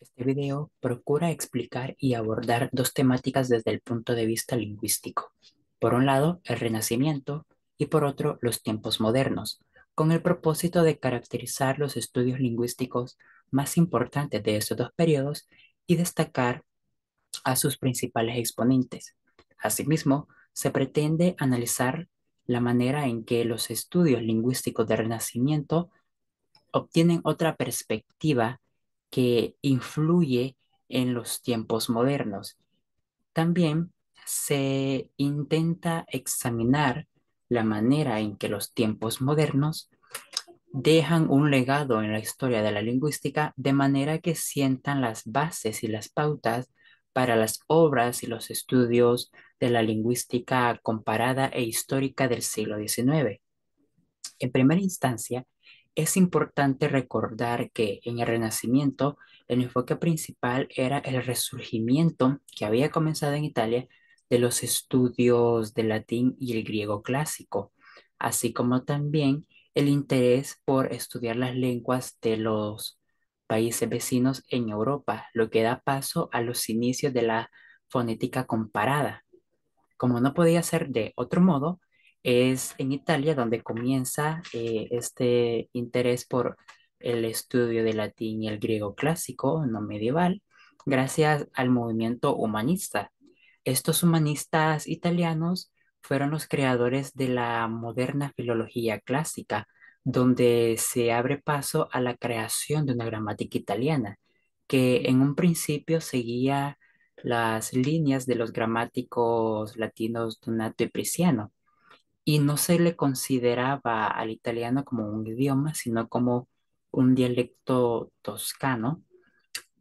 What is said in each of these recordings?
Este video procura explicar y abordar dos temáticas desde el punto de vista lingüístico. Por un lado, el Renacimiento y por otro, los tiempos modernos, con el propósito de caracterizar los estudios lingüísticos más importantes de estos dos periodos y destacar a sus principales exponentes. Asimismo, se pretende analizar la manera en que los estudios lingüísticos del Renacimiento obtienen otra perspectiva que influye en los tiempos modernos. También se intenta examinar la manera en que los tiempos modernos dejan un legado en la historia de la lingüística de manera que sientan las bases y las pautas para las obras y los estudios de la lingüística comparada e histórica del siglo XIX. En primera instancia, es importante recordar que en el Renacimiento el enfoque principal era el resurgimiento que había comenzado en Italia de los estudios del latín y el griego clásico, así como también el interés por estudiar las lenguas de los países vecinos en Europa, lo que da paso a los inicios de la fonética comparada. Como no podía ser de otro modo, es en Italia donde comienza este interés por el estudio del latín y el griego clásico, no medieval, gracias al movimiento humanista. Estos humanistas italianos fueron los creadores de la moderna filología clásica, donde se abre paso a la creación de una gramática italiana, que en un principio seguía las líneas de los gramáticos latinos Donato y Prisciano, y no se le consideraba al italiano como un idioma, sino como un dialecto toscano.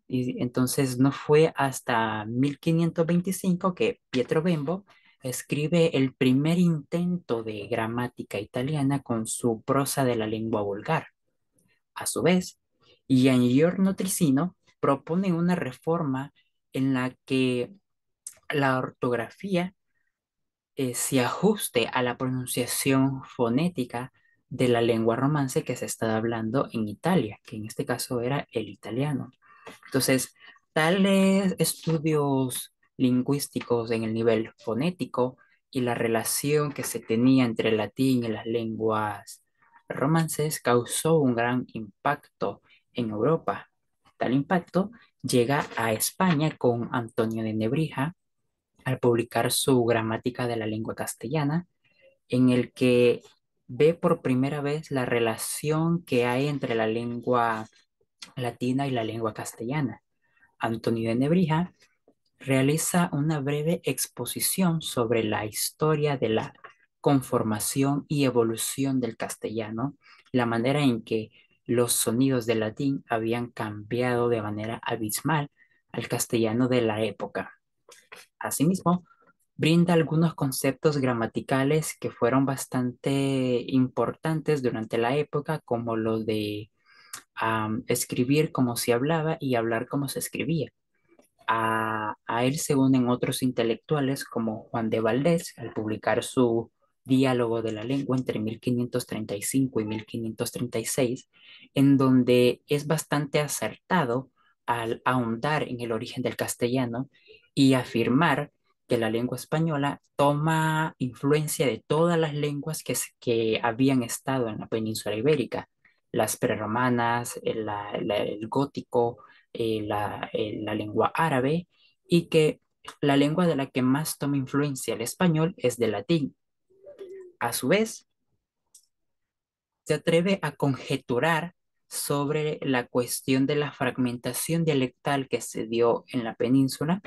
Y entonces no fue hasta 1525 que Pietro Bembo escribe el primer intento de gramática italiana con su prosa de la lengua vulgar. A su vez, Giangiorno Tricino propone una reforma en la que la ortografía se ajuste a la pronunciación fonética de la lengua romance que se estaba hablando en Italia, que en este caso era el italiano. Entonces, tales estudios lingüísticos en el nivel fonético y la relación que se tenía entre el latín y las lenguas romances causó un gran impacto en Europa. Tal impacto llega a España con Antonio de Nebrija al publicar su Gramática de la Lengua Castellana, en el que ve por primera vez la relación que hay entre la lengua latina y la lengua castellana. Antonio de Nebrija realiza una breve exposición sobre la historia de la conformación y evolución del castellano, la manera en que los sonidos del latín habían cambiado de manera abismal al castellano de la época. Asimismo, brinda algunos conceptos gramaticales que fueron bastante importantes durante la época, como lo de escribir como se hablaba y hablar como se escribía. A él se unen otros intelectuales como Juan de Valdés al publicar su Diálogo de la Lengua entre 1535 y 1536, en donde es bastante acertado al ahondar en el origen del castellano y afirmar que la lengua española toma influencia de todas las lenguas que habían estado en la península ibérica, las prerromanas, el gótico, la lengua árabe, y que la lengua de la que más toma influencia el español es del latín. A su vez, se atreve a conjeturar sobre la cuestión de la fragmentación dialectal que se dio en la península,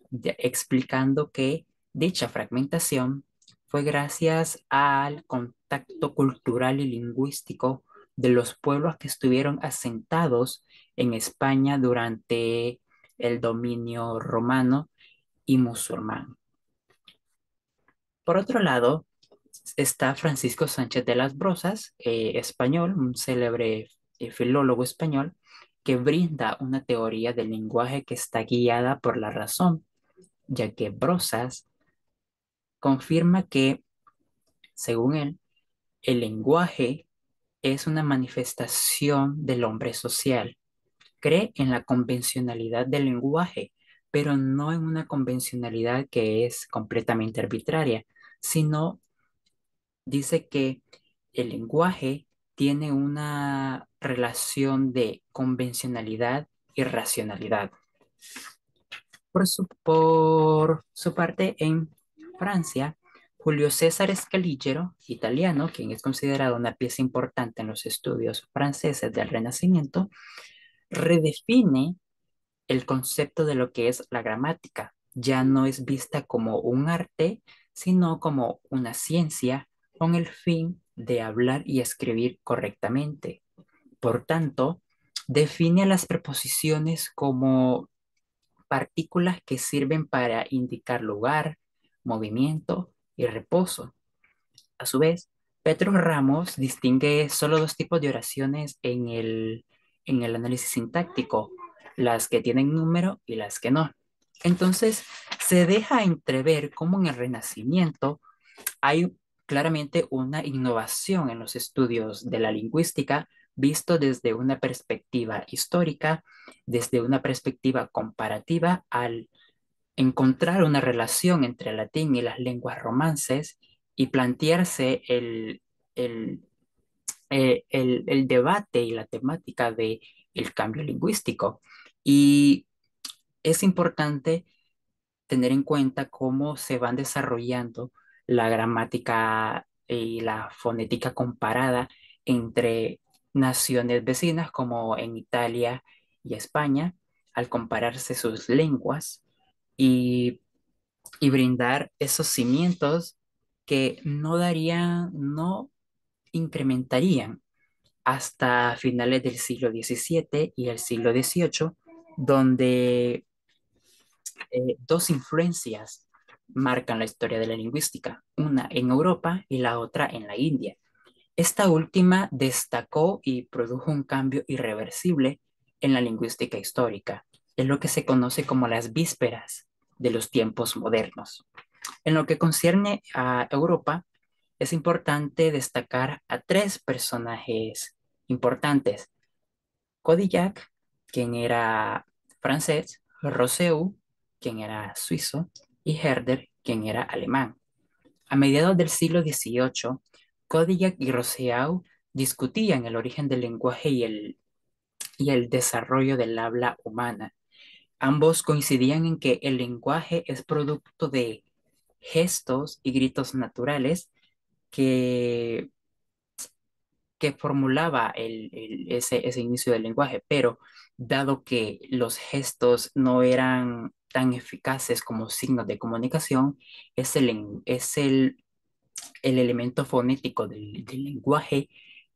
explicando que dicha fragmentación fue gracias al contacto cultural y lingüístico de los pueblos que estuvieron asentados en España durante el dominio romano y musulmán. Por otro lado, está Francisco Sánchez de las Brozas, español, un célebre filólogo español, que brinda una teoría del lenguaje que está guiada por la razón, ya que Brozas confirma que, según él, el lenguaje es una manifestación del hombre social, cree en la convencionalidad del lenguaje, pero no en una convencionalidad que es completamente arbitraria, sino dice que el lenguaje tiene una relación de convencionalidad y racionalidad. Por su parte, en Francia, Julio César Scaliger, italiano, quien es considerado una pieza importante en los estudios franceses del Renacimiento, redefine el concepto de lo que es la gramática. Ya no es vista como un arte, sino como una ciencia con el fin de hablar y escribir correctamente. Por tanto, define a las preposiciones como partículas que sirven para indicar lugar, movimiento y reposo. A su vez, Petros Ramos distingue solo dos tipos de oraciones en el análisis sintáctico, las que tienen número y las que no. Entonces, se deja entrever cómo en el Renacimiento hay claramente una innovación en los estudios de la lingüística, visto desde una perspectiva histórica, desde una perspectiva comparativa, al encontrar una relación entre el latín y las lenguas romances y plantearse el debate y la temática de el cambio lingüístico. Y es importante tener en cuenta cómo se van desarrollando la gramática y la fonética comparada entre naciones vecinas como en Italia y España, al compararse sus lenguas y, y brindar esos cimientos que no incrementarían hasta finales del siglo XVII y el siglo XVIII, donde dos influencias marcan la historia de la lingüística, una en Europa y la otra en la India. Esta última destacó y produjo un cambio irreversible en la lingüística histórica. Es lo que se conoce como las vísperas de los tiempos modernos. En lo que concierne a Europa, es importante destacar a tres personajes importantes. Codillac, quien era francés, Rousseau, quien era suizo, y Herder, quien era alemán. A mediados del siglo XVIII, Codillac y Rousseau discutían el origen del lenguaje y el desarrollo del habla humana. Ambos coincidían en que el lenguaje es producto de gestos y gritos naturales que que formulaba ese inicio del lenguaje, pero dado que los gestos no eran tan eficaces como signos de comunicación, es el elemento fonético del lenguaje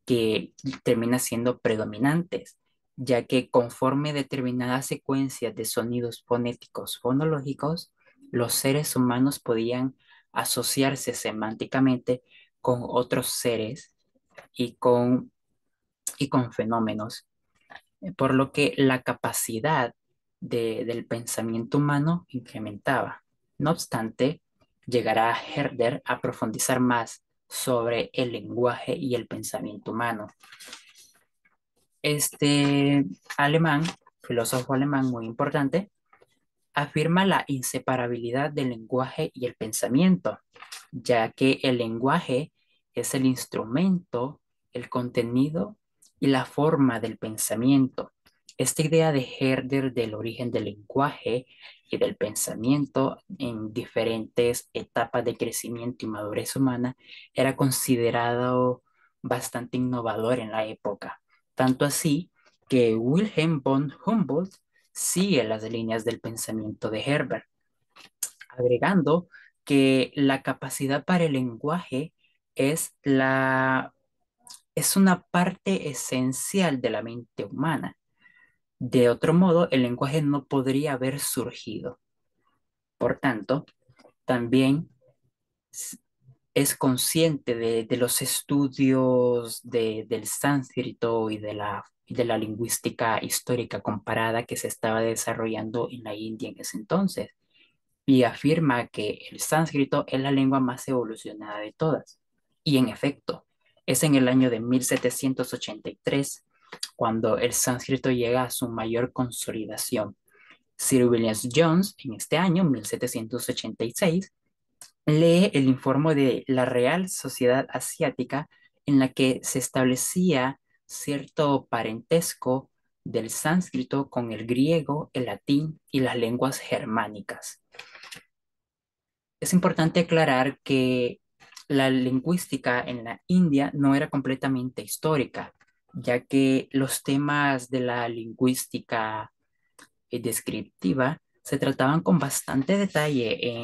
que termina siendo predominante, ya que conforme determinadas secuencias de sonidos fonéticos fonológicos, los seres humanos podían asociarse semánticamente con otros seres y con fenómenos, por lo que la capacidad del pensamiento humano incrementaba. No obstante, llegará Herder a profundizar más sobre el lenguaje y el pensamiento humano. Este alemán, filósofo alemán muy importante, afirma la inseparabilidad del lenguaje y el pensamiento, ya que el lenguaje es el instrumento, el contenido y la forma del pensamiento. Esta idea de Herder del origen del lenguaje y del pensamiento en diferentes etapas de crecimiento y madurez humana era considerado bastante innovador en la época, tanto así que Wilhelm von Humboldt sigue las líneas del pensamiento de Herbert, agregando que la capacidad para el lenguaje es es una parte esencial de la mente humana. De otro modo, el lenguaje no podría haber surgido. Por tanto, también s- es consciente de los estudios del sánscrito y de la lingüística histórica comparada que se estaba desarrollando en la India en ese entonces, y afirma que el sánscrito es la lengua más evolucionada de todas. Y en efecto, es en el año de 1783 cuando el sánscrito llega a su mayor consolidación. Sir William Jones, en este año, 1786, lee el informe de la Real Sociedad Asiática en la que se establecía cierto parentesco del sánscrito con el griego, el latín y las lenguas germánicas. Es importante aclarar que la lingüística en la India no era completamente histórica, ya que los temas de la lingüística descriptiva se trataban con bastante detalle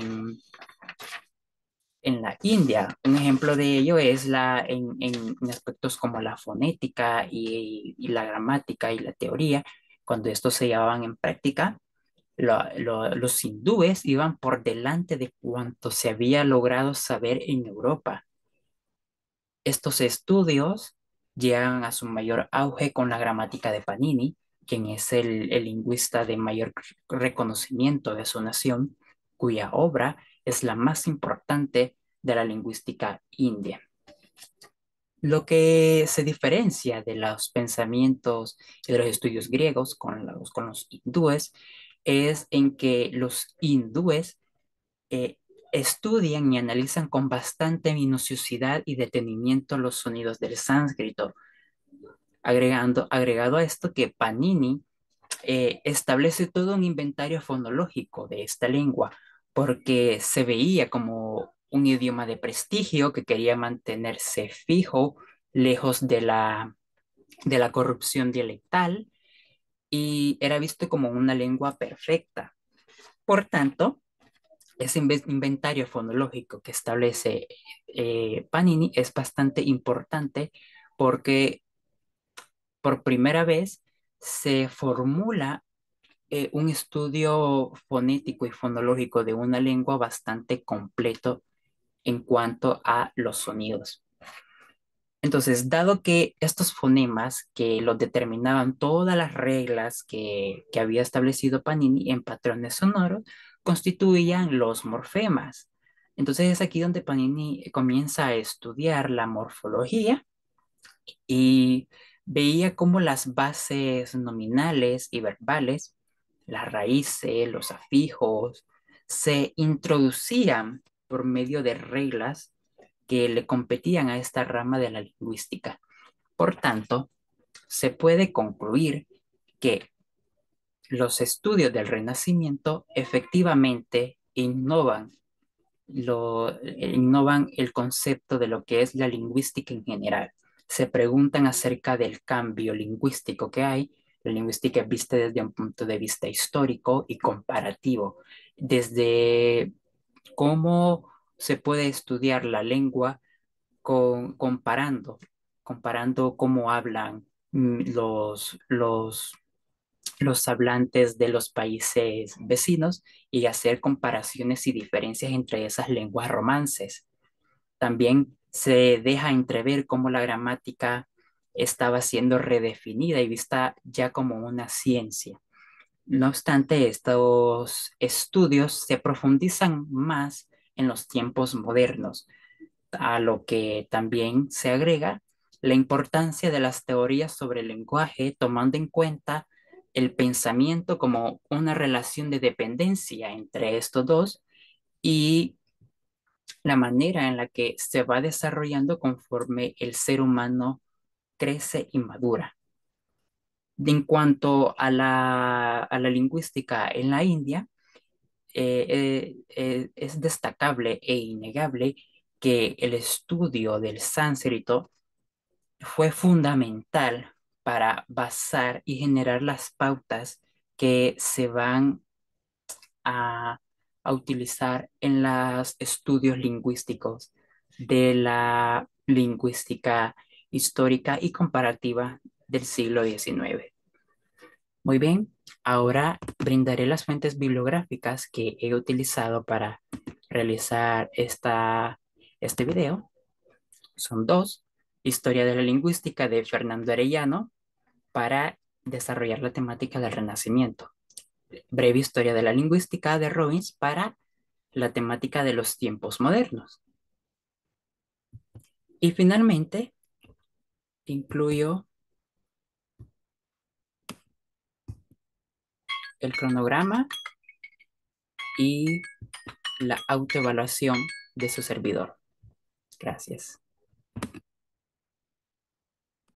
en la India. Un ejemplo de ello es en aspectos como la fonética y la gramática y la teoría, cuando estos se llevaban en práctica, los hindúes iban por delante de cuanto se había logrado saber en Europa. Estos estudios llegan a su mayor auge con la gramática de Panini, quien es el lingüista de mayor reconocimiento de su nación, cuya obra es la más importante de la lingüística india. Lo que se diferencia de los pensamientos y de los estudios griegos con los hindúes es en que los hindúes eh, estudian y analizan con bastante minuciosidad y detenimiento los sonidos del sánscrito, agregado a esto que Panini establece todo un inventario fonológico de esta lengua, porque se veía como un idioma de prestigio que quería mantenerse fijo, lejos de la corrupción dialectal, y era visto como una lengua perfecta. Por tanto, ese inventario fonológico que establece Panini es bastante importante porque por primera vez se formula un estudio fonético y fonológico de una lengua bastante completo en cuanto a los sonidos. Entonces, dado que estos fonemas que los determinaban todas las reglas que había establecido Panini en patrones sonoros, constituían los morfemas. Entonces es aquí donde Panini comienza a estudiar la morfología y veía cómo las bases nominales y verbales, las raíces, los afijos, se introducían por medio de reglas que le competían a esta rama de la lingüística. Por tanto, se puede concluir que los estudios del Renacimiento efectivamente innovan el concepto de lo que es la lingüística en general. Se preguntan acerca del cambio lingüístico que hay. La lingüística es vista desde un punto de vista histórico y comparativo, desde cómo se puede estudiar la lengua comparando cómo hablan los hablantes de los países vecinos y hacer comparaciones y diferencias entre esas lenguas romances. También se deja entrever cómo la gramática estaba siendo redefinida y vista ya como una ciencia. No obstante, estos estudios se profundizan más en los tiempos modernos, a lo que también se agrega la importancia de las teorías sobre el lenguaje, tomando en cuenta el pensamiento como una relación de dependencia entre estos dos y la manera en la que se va desarrollando conforme el ser humano crece y madura. En cuanto a a la lingüística en la India, es destacable e innegable que el estudio del sánscrito fue fundamental para basar y generar las pautas que se van a, a utilizar en los estudios lingüísticos de la lingüística histórica y comparativa del siglo XIX. Muy bien, ahora brindaré las fuentes bibliográficas que he utilizado para realizar este video. Son dos: Historia de la Lingüística de Fernando Arellano para desarrollar la temática del Renacimiento. Breve Historia de la Lingüística de Robbins para la temática de los tiempos modernos. Y finalmente, incluyo el cronograma y la autoevaluación de su servidor. Gracias.